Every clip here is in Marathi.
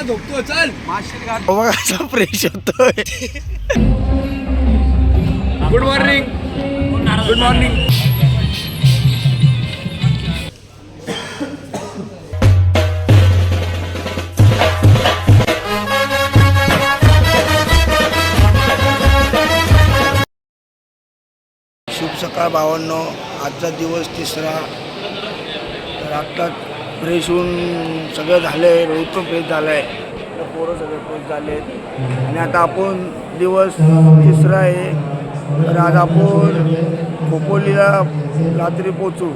झोपतो चल बघा असा फ्रेश होतोय. Good morning. Good morning. शुभ सकाळ भावांनो. आजचा दिवस तिसरा. तर आत्ता फ्रेश होऊन सगळं झालं आहे. रोहित पण फ्रेश झाला आहे. पोरं सगळे फ्रेश झाले आहेत आणि आता आपण दिवस तिसरा आहे. तर आज आपण खोपोलीला रात्री पोचू.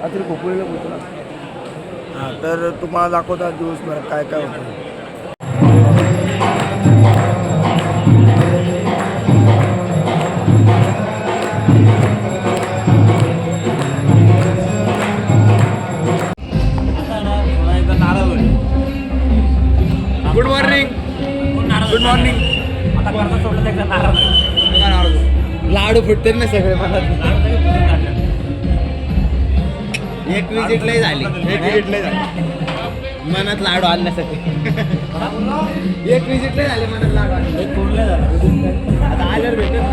रात्री खोपोलीला पोचू ना. हां, तर तुम्हाला दाखवतात दिवसभरात काय काय होतं. Good morning. Good morning. लाडू फुटते ना सगळे मनात. एक विजिट लय झाली. मनात लाडू आणण्यासाठी. एक विजिट लय झाली मनात लाडू आणण्यासाठी. आता आल्यावर भेटत.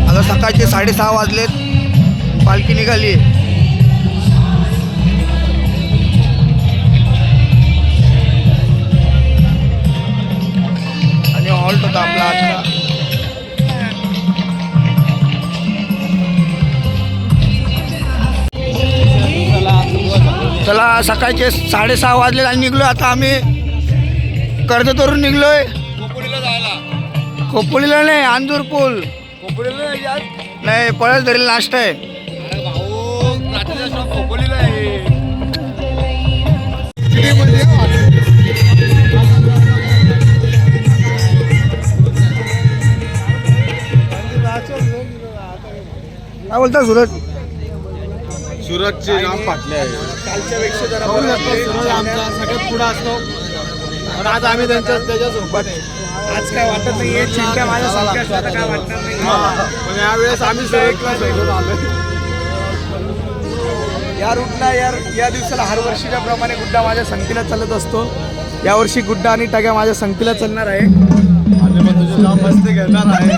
आता सकाळचे 6:30 वाजलेत. पालखी निघाली. आणि हॉल्ट होता आपला आजचा. चला सकाळचे 6:30 वाजलेत आणि निघलो. आता आम्ही कर्जतवरून निघलोय खोपोलीला जायला. खोपोलीला नाही, अंजूर पूल. खोपोलीला नाही आज. नाही, पळस धरेल नाश्ता आहे. अरे भाऊ रात्रीचा शॉप खोपोलीला आहे. काय बोलता सुरत? सुरतचे जाम फाटले आहे. कालच्या पेक्षा जरा सुरत आमचा सगळ्यात पुढे असतो. पण आज आम्ही त्याच्यासोबत आहे. आज काय वाटत नाहीये. चिंट्या माझ्या संख्या काय वाटणार नाही. पण यावेळेस आम्ही सुरतला सोडून आलो. या रूटला या दिवसाला हर वर्षीच्या प्रमाणे गुड्डा माझ्या संगतीला चालत असतो. यावर्षी गुड्डा आणि टग्या माझ्या संगतीला चालणार आहे. मस्ती घेणार आहे.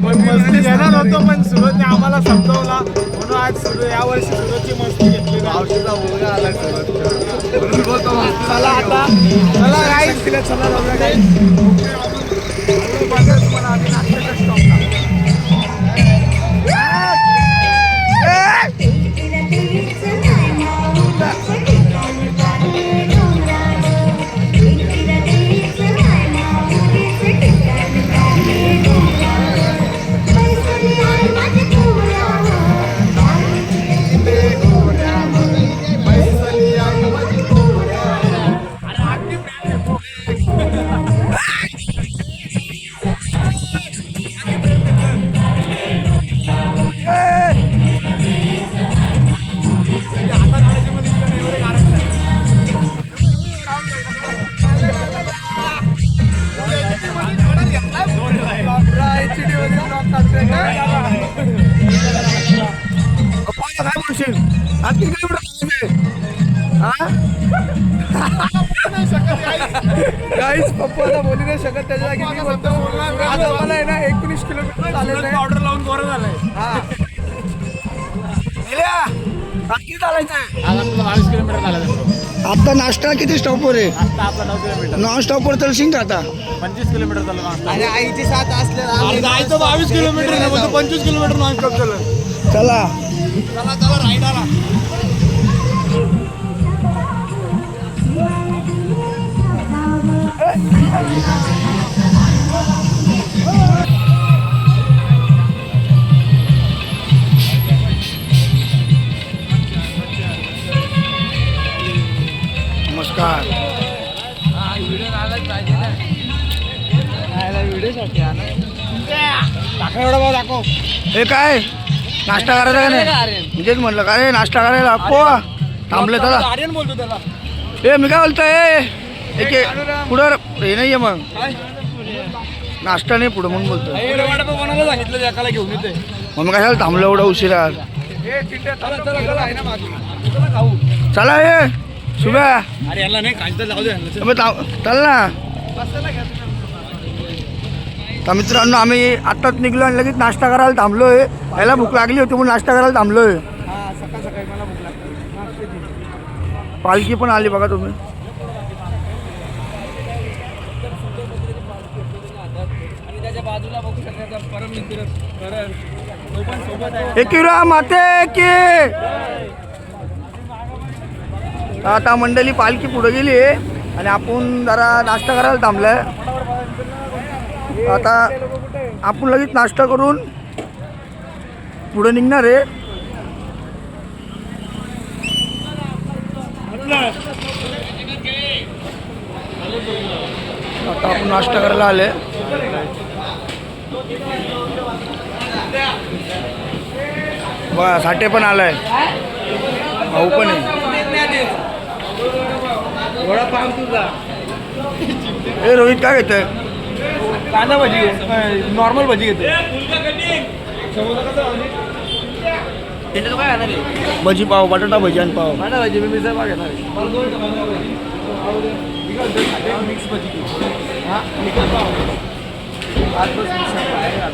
पण मस्ती घेणार होतो, पण सुरतने आम्हाला समजवला म्हणून आज यावर्षी सुरतची मस्ती घेतली. औषधा मुलगा आला चला आता. चला गाईस, तिला चला जाऊया गाईस. तुम्हाला आम्ही नाश्त्याच्या स्टॉपला. गाईस पप्पाला बोलू नाही शकत. त्याच्या जागी मी बोलतो. आज आम्हाला आहे ना 19 किलोमीटर चालायचं आहे. ऑर्डर लावून बरं झालंय. किती चालायचं? आज आपल्याला 22 किलोमीटर चालायचं. आता नाश्ता किती स्टॉपवर आहे? आता आपला 9 किलोमीटर. नॉन स्टॉपवर चलशील का आता? 25 किलोमीटर चालू. आणि आईची साथ असल्या जायचं 22 किलोमीटर 25 किलोमीटर नॉन स्टॉप चालू. चला चला चला राईड आला. नमस्कार. दाखव. हे काय नाश्ता करायचा का नाही? म्हणजेच म्हटलं का रे नाश्ता करायला पोहा थांबले त्याला. आर्यन बोलतो त्याला. ए मी काय बोलतोय पुढं हे नाही आहे मग नाश्ता नाही पुढं म्हणून बोलतोय. कोणाला सांगितलं एकाला घेऊन येते. मग कशाला थांबलो एवढा उशिरा? हे चिंट्या, चला, चला, चला, आहे ना मागे. चला खाऊ. चला ये शुभ्या अरे याला नाही खायचं, जाऊ दे यांना. अबे चल ना. बसायला घ्या तुम्ही. तर मित्रांनो आम्ही आत्ताच निघलो आणि लगेच नाश्ता करायला थांबलोय. याला भूक लागली होती म्हणून नाश्ता करायला थांबलोय. हा, सकाळ सकाळी मला भूक लागते. नाश्त्याची. पालखी पण आली बघा तुम्ही. आणि त्याच्या बाजूला बघू शकता परम मित्र करण, तो पण सोबत आहे. एकिरा माते की आता मंडळी पालखी पुढे गेली आणि आपण जरा नाश्ता करायला थांबलाय. आता आपण लगेच नाश्ता करून पुढे निघणार आहे. आता आपण नाश्ता करायला आले. वा साठे पण आलाय, भाऊ पण आहे. वडापाव तुझा. ए रोहित काय घेतोय? कांदा भजी घे, नॉर्मल भजी घेते. काय घेणार? भजी पाव, बटाटा भजी आणि पाव. कांदा भजी मी मिसळ पाव घेणार. मिक्स भजी घे. हा, मिक्स पाव. आज बस मिक्स पाव.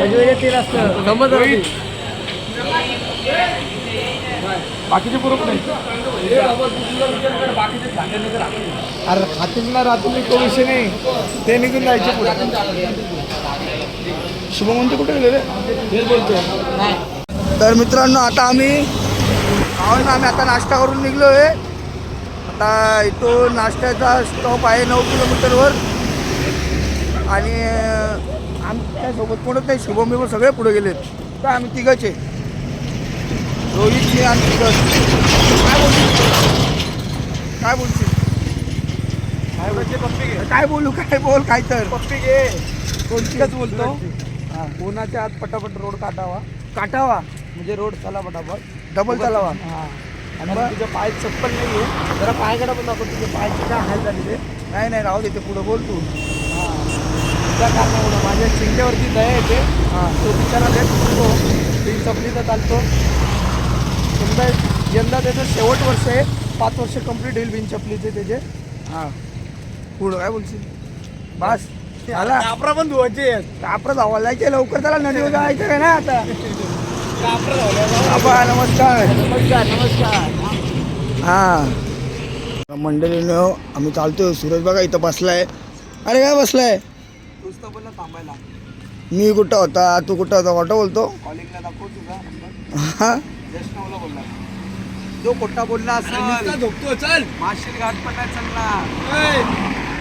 भजी तेल असतं समज. बाकीचे पुरत नाही. बाकीचे अरे खातील ना रात्री, तो विषय नाही, ते निघून जायचे पुढे. शुभमंत कुठे गेले? तेच बोलतो. तर मित्रांनो आता आम्ही आता नाश्ता करून निघलो आहे. आता इथून नाश्त्याचा स्टॉप आहे 9 किलोमीटरवर. आणि आमच्यासोबत कोणच नाही, शुभम बिभम सगळे पुढे गेलेत. तर आम्ही तिघंच आहे, रोहित मी आणि तिघं. काय बोलशील? काय बोलू? काय बोल, काय तर पप्पी घे. कोणतीच बोलतो. हां, कोणाच्या आत पटापट रोड काटावा, काटावा म्हणजे रोड चला पटापट. डबल चालावा. हां, आणि तुझ्या पाय चप्पल नाही आहे, जरा पायाकडे पण दाखव. तुझ्या पायाची काय हाल झाली ते. नाही राहू दे, ते पुढं बोल तू. हां, त्या कारणामुळं माझ्या चिंट्यावरती दया येते. हां, तो बिचारा लेट होतो, ती चपली तर चालतो. यंदा त्याचं शेवट वर्ष आहे, 5 वर्ष कंप्लीट होईल बिन चपलीचे त्याचे. हां पुढं काय बोलशील? बस आला. कापरा पण धुवायचे आहेत. कापरं धावायला जायचे लवकर, त्याला नदीवर जायचं काय ना आता. कापरा धुवायला. बाबा नमस्कार. नमस्कार नमस्कार. हां मंडळीनं आम्ही चालतोय. सूरज बघा इथं बसलाय. अरे काय बसलाय? नुसतं बोलला थांबायला. मी कुठं होता, तू कुठं होता? खोटं बोलतो. कॉलिंगला दाखव तुझा नंबर. हां जस्ट बोलला जो खोटा बोलला असेल झोपतो. चल माशील घाट पण नाही चालला.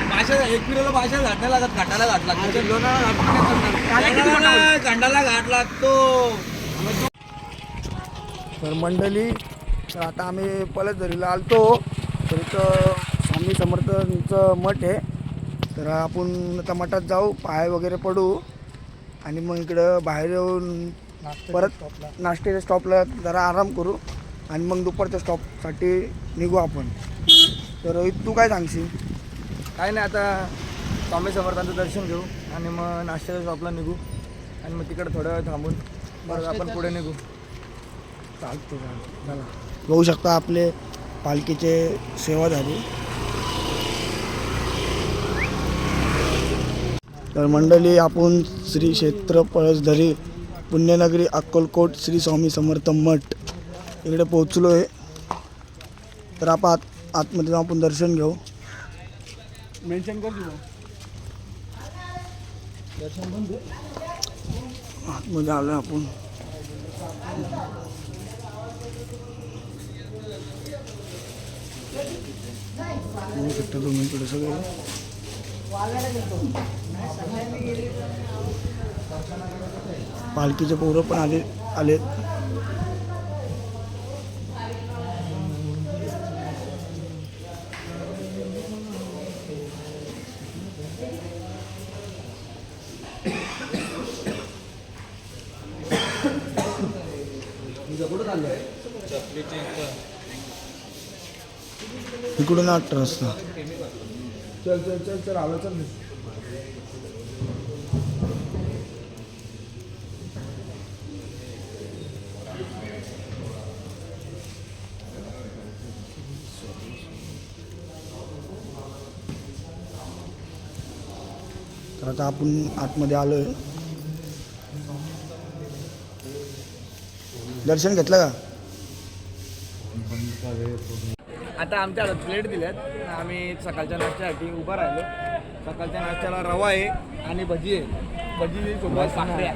भाषा एकविराला भाषा घाटायला लागत, घाटाला घाट लागतो. लोणाला घाट पण नाही, खंडाला घाट लागतो. तर मंडळी तर आता आम्ही पलसदरीला आलतो. तर इथं स्वामी समर्थांचं मठ आहे. तर आपण आता मठात जाऊ, पाय वगैरे पडू आणि मग इकडं बाहेर येऊन परत नाश्त्याच्या स्टॉपला जरा आराम करू आणि मग दुपारच्या स्टॉपसाठी निघू आपण. तर रोहित तू काय सांगशील? काय नाही, आता स्वामी समर्थांचं दर्शन घेऊ आणि मग नाश्त्याच्या शॉपला निघू आणि मग तिकडे थोडा वेळ थांबून बरं आपण पुढे निघू. चालतो चला. बघू शकता आपले पालखीचे सेवाधारी. तर मंडळी आपण श्री क्षेत्र पळसधरी पुण्यनगरी अक्कलकोट श्री स्वामी समर्थ मठ इकडे पोहोचलो आहे. तर आपण आतमध्ये जाऊन आपण दर्शन घेऊ. मेन्शन कर तू. आतमध्ये आलो आपण. बघू शकता तुम्ही इकडे सगळे पालखीचे पोरं पण आलेत. इकडून 8 रस्ता. चल चल चल चल आलो चल. तर आता आपण आतमध्ये आलोय. दर्शन घेतलं का? आता आमच्या प्लेट दिल्यात. आम्ही सकाळच्या नाश्त्यासाठी उभं राहिलो. सकाळच्या नाश्त्याला रवा आहे आणि भजी आहे. भजी सोबत साखऱ्या.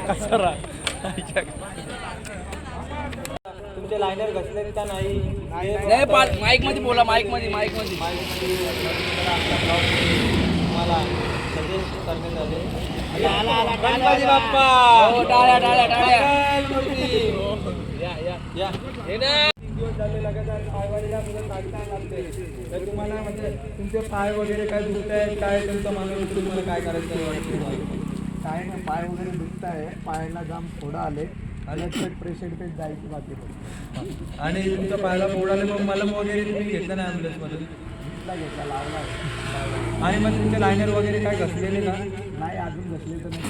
कसारा तुमचे लायनर घसले का नाही? माईक मध्ये बोला. माईक मध्ये मला सजेस्ट करण्यात आले. गणपती बाप्पा. टाळ्या टाळ्या टाळ्या. या दिवस झाले लगातार पायवारीला सुद्धा काढता लागते. तर तुम्हाला म्हणजे तुमचे पाय वगैरे काय दुखत आहेत, काय तुमचं मानून तुम्हाला काय करायचं काय नाही. पाय वगैरे दुखत आहे. पायाला जाम फोडा आले. प्रेशर पेट जायची बाकी. आणि तुमच्या पायाला फोड आले मग मला वगैरे तुम्ही घेतलं नाही ॲम्ब्युलन्समधून? घेतला लावला. आणि मग तुमचे लायनर वगैरे काय घसलेले का? नाही अजून घसले तर नाही.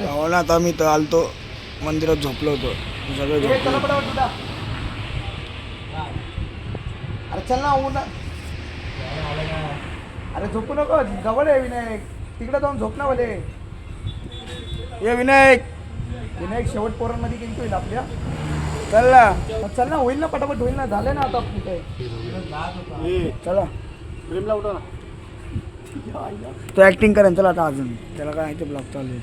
भावाला आता मी तर आलतो मंदिरात झोपलो होतो. सगळे झोपलो. अरे चल ना ऊन. अरे झोपू नको. जवळ आहे विनायक. तिकडे जाऊन झोप ना भले. ये विनायक. विनायक शेवट पोरांमध्ये किती होईल आपल्या. चल ना होईल ना पटापट होईल ना. झालं ना आता कुठे. चला प्रेमला उठव ना. तो ऍक्टिंग करेन. चला आता अजून त्याला काय ते ब्लॉग चालू आहे.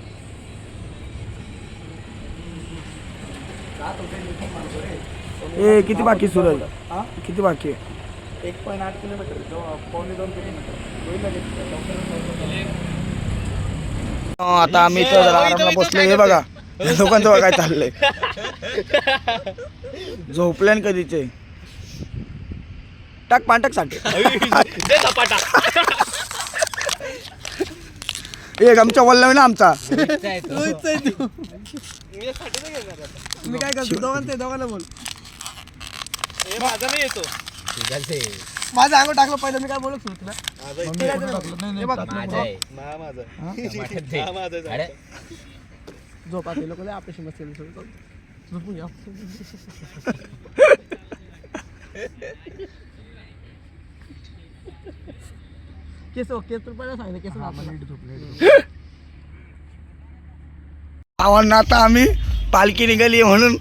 ए किती बाकी सूरज? हा किती बाकी आहे? 1.8 किलोमीटर. 1.2 किलोमीटर होईल लगेच. आता आम्ही इथं जरा आरामला बसलो. हे बघा लोकांचं बघा काय चाललंय. झोपल्या कधीचे. टाक पांटक साठी. एक आमच्या वल्लव ना आमचा. मी काय करतो दोघांना बोल. माझा नाही येतो. माझं अंगो टाकलं पहिलं. मी काय बोलत होतो तुला. झोपा ते लोक आपल्याशी मस्ती झोपून घ्या. केस रुपयाला सांगितलं. केस भावांना आता आम्ही पालखी निघाली म्हणून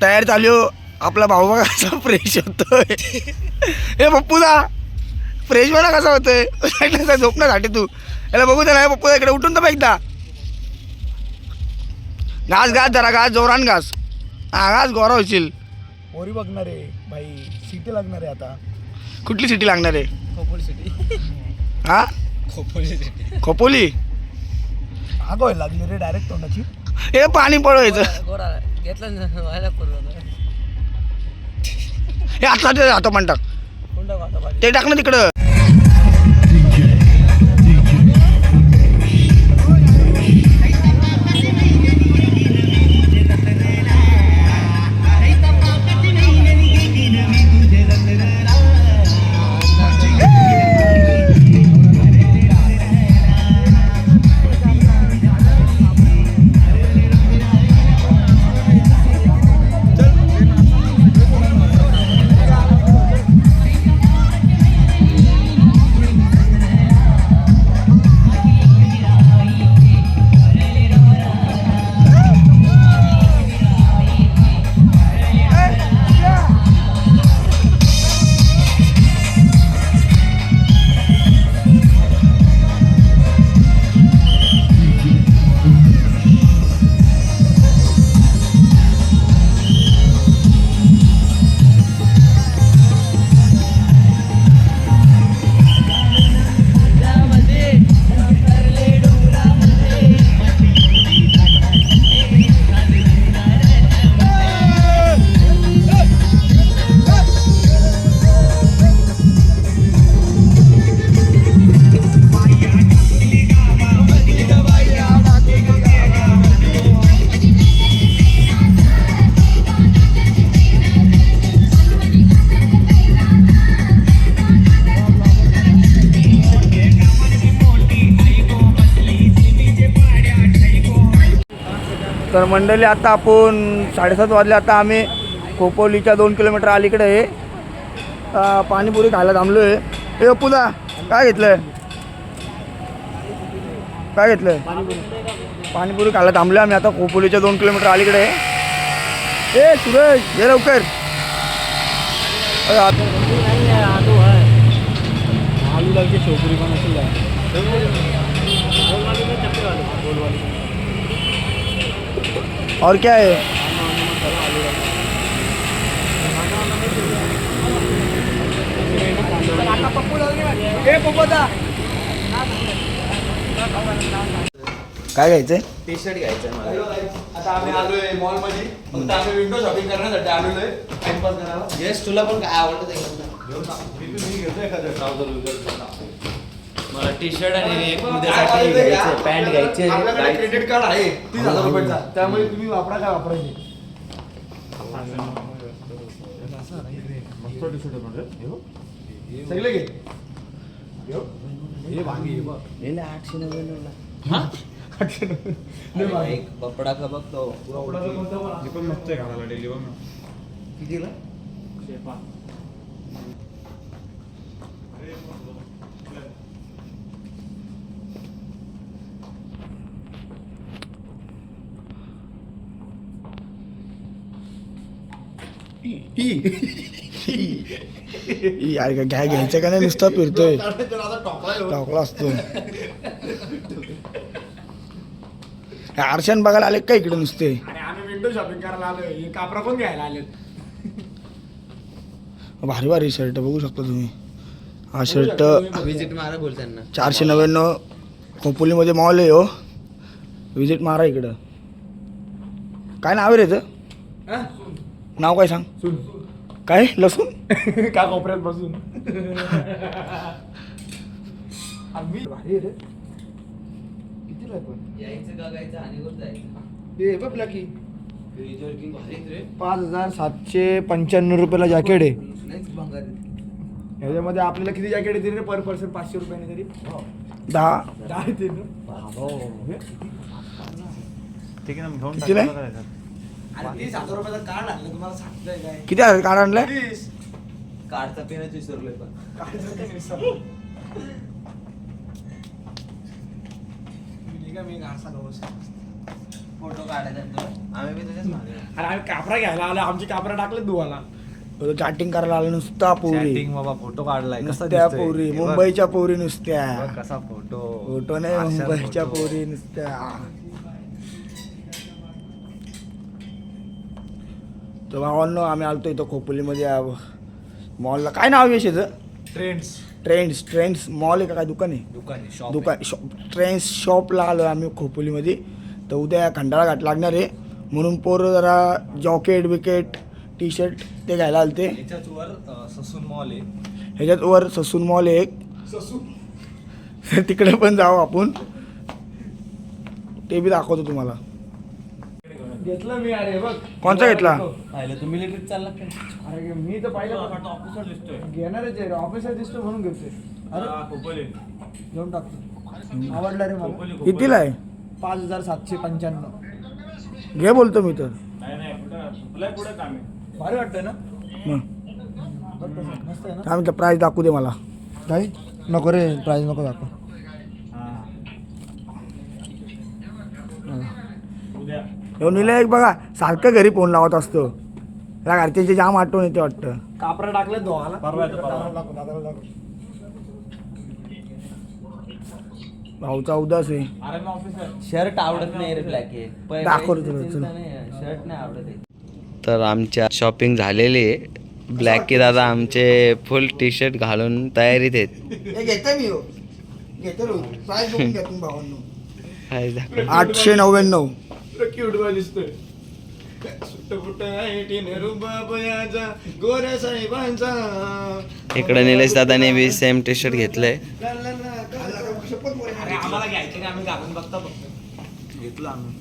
तयार झालो. आपला भाऊ बघा कसा फ्रेश होतोय. हे पप्पूला फ्रेश बघा कसा होतोय. झोपण्यासाठी तू याला बघू दे ना. पप्पू इकडे उठून तर एकदा घास जरा घास जोरान घास. हा घास गोरा होशील. पोरी बघणार आहे भाई. सिटी लागणार आहे आता. कुठली सिटी लागणार आहे? खोपोली सिटी. हा खोपोली सिटी. खोपोली. आगो लागली रे डायरेक्ट तोंडाची. हे पाणी पळवायचं. गोरा घेतलं व्हायला पूर्ण. हे आता ते आता पण टाक. ते टाक ना तिकडं. तर मंडळी आता आपण 7:30 वाजले. आता आम्ही खोपोलीच्या 2 किलोमीटर अलीकडे आहे. पाणीपुरी खायला थांबलो आहे. ए पुदा काय घेतलंय? काय घेतलंय? पाणीपुरी खायला थांबलो आम्ही आता खोपोलीच्या 2 किलोमीटर अलीकडे आहे. ए सुरेश ये लवकर. आलू लागे चौकरी पण असेल. और क्या है? काय घ्यायचंय? टी शर्ट घ्यायचं मला. आता आम्ही आलोय मॉलमध्ये. फक्त आम्ही विंडो शॉपिंग करण्यासाठी आलोय. टाइमपास करायला. येस तुला पण काय आवडतं मी घेतो एखादं ट्राउझर. मला टी शर्ट आणि एक उद्यासाठी घ्यायचं पॅन्ट घ्यायचे. आपल्याकडे क्रेडिट कार्ड आहे 30,000 रुपयाचा. त्यामुळे तुम्ही वापरा काय वापरायचे. सगळे घे. हे भांगी हे बघ. 899. एक कपडा का बघतो. पण मस्त आहे घालायला डेली बघ. कितीला? यार काय घ्यायचं का नाही नुसता फिरतोय. टाकला असतो. आरशान बघायला आले का इकडे नुसते? आणि आम्ही विंडो शॉपिंग करायला आलोय. हे कापरा पण घ्यायला आलेत. भारी भारी शर्ट बघू शकता तुम्ही. हा शर्ट विजिट मारा बोल त्यांना. 499 खोपोलीमध्ये मॉल आहे हो. विजिट मारा इकडं. काय नाव आहे रे याचं? नाव काय सांग? सुन काय लसूण? का कोपऱ्यात बसून. आम्ही भारी आहे रे. कितीला आहे पण? यायचं का गायचं आणि वर जायचं. हे बघ ब्लॅकी. फ्रीज वर्किंग भारीच रे. 5,795 रुपयाला जॅकेट आहे. नाहीच भंगार. ह्याच्यामध्ये आपल्याला किती जॅकेट येतील रे पर पर्सन? 500 रुपयाने तरी 10 येतील ना. ठीक आहे ना घेऊन कितीला आहे? आणि 30,000 रुपयाचा कार्ड आणलं तुम्हाला सांगतोय काय? किती आहे कार्ड आणलंय? 30. कार्डचा पिनच विसरलोय पण. कार्डचं काही विसरलो. मी घासा गवस. फोटो काढायचा तुला. आम्ही बी तुझ्याच मागे. अरे आम्ही कापरा घ्यायला आलो. आमची कापरा टाकले धुवाला. चॅटिंग करायला आलं नुसता पोरी. Chatting बाबा फोटो काढलाय कसा नुसत्या दिसतोय? पोरी हे बघ. मुंबईच्या पोरी नुसत्या. बघ कसा फोटो. फोटो नाही आरशात मुंबईच्या फोटो. पोरी नुसत्या. तर भावांनो आम्ही आलतो इथं खोपोलीमध्ये मॉलला. काय नाव आहे याचं? ट्रेंड्स. ट्रेंड्स मॉल आहे का काय दुकान आहे? दुकान ट्रेंड्स शॉपला आलो आम्ही खोपोलीमध्ये. तर उद्या खंडाळा घाट लागणार आहे म्हणून पोरं जरा जॉकेट बिकेट टी शर्ट ते घ्यायला आलते. याच्याच वर ससून मॉल आहे. ह्याच्यात वर ससून मॉल आहे एक. ससू. तर तिकडे पण जाऊ आपण. ते बी दाखवतो तुम्हाला. घेतलं मी. अरे बघ. कोणता घेतला? पाहिलं तू मिलिटरीत चालला काय? अरे मी तर पाहिलं ऑफिसर दिसतोय. घेणारच आहे. ऑफिसर दिसतो म्हणून घेतोय. अरे घेऊन टाकतो. आवडला रे मला. कितीला आहे? 5,795. घे बोलतो मी तर. भारी वाटतंय ना? मग बघ कसं. मस्त आहे ना? काय म्हणतं प्राईस दाखवू दे मला. काय नको रे. प्राईज नको दाखव. येऊन निले एक बघा सारखं घरी फोन लावत असतो. त्या घरच्यांची जाम आठवण येते वाटतं. कापरा टाकले धुवाला. भाऊचा उदास आहे. शर्ट आवडत नाही रे ब्लॅक आहे. दाखव रे तुला, चल. शर्ट नाही आवडत आहे. तर आमच्या शॉपिंग झालेली आहे. ब्लॅक की दादा आमचे फुल टी शर्ट घालून तयारीत आहेत. हे घेते मी हो. घेतो प्राईस बघून घ्या तुम्ही भावांनो. काय दाखव. 899. क्यूट बॉय दिसतोय. सुट्ट फुट्ट आहे टिनेरू बाबयाचा गोऱ्या साहेबांचा. इकडे निलेश दादाने बी सेम टी शर्ट घेतलंय. अरे आम्हाला घ्यायचे नाही. आम्ही घालून बघता फक्त. घेतलं आम्ही.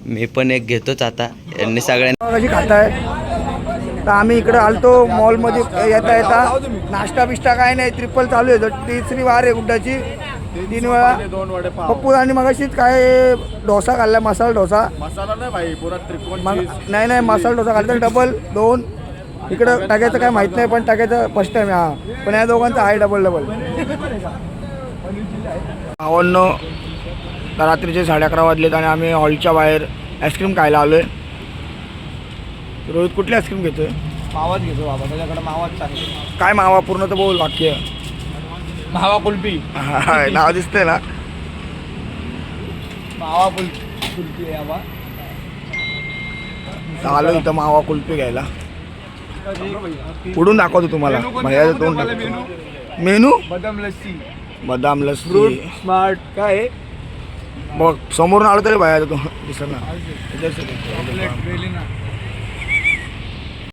मी पण एक घेतोच आता. यांनी सगळ्यांनी कशी खाताय? तर आम्ही इकडे आलतो मॉलमध्ये येता येता. नाश्ता बिष्टा काय नाही. ट्रिपल चालू आहे. तिसरी वार आहे गुड्डाची. 3 वेळा 2 वडे पाव पप्पू आणि मगाशीच काय डोसा खाल्ला, मसाला डोसा. मसाला नाही भाई पुरा त्रिकोण मग cheese. नाही मसाला डोसा खाल्ला डबल 2. इकडं टाकायचं काय माहित नाही, पण टाकायचं फर्स्ट टाइम. हा पण या दोघांचं आहे डबल. भावांनो, रात्रीचे 11:30 वाजलेत आणि आम्ही हॉलच्या बाहेर आईस्क्रीम खायला आलोय. रोहित कुठली आईस्क्रीम घेतोय? मावाच घेतो बाबा, त्याच्याकडे मावाच चांगली. काय मावा पूर्ण तर बोल वाक्य. मावा कुल्फी. हा, नाव दिसतंय ना. मावा कुल्फी आहे बाबा. आलो इथं मावा कुल्फी घ्यायला. पुढून दाखवतो तुम्हाला भैयाचं तोंड दाखवतो. मेनू बदाम लस्सी, बदाम लस्सी. फ्रूट स्मार्ट काय आहे? बघ समोरून आलं तरी भैयाचं तो दिसत ना. चॉकलेट वेलिना.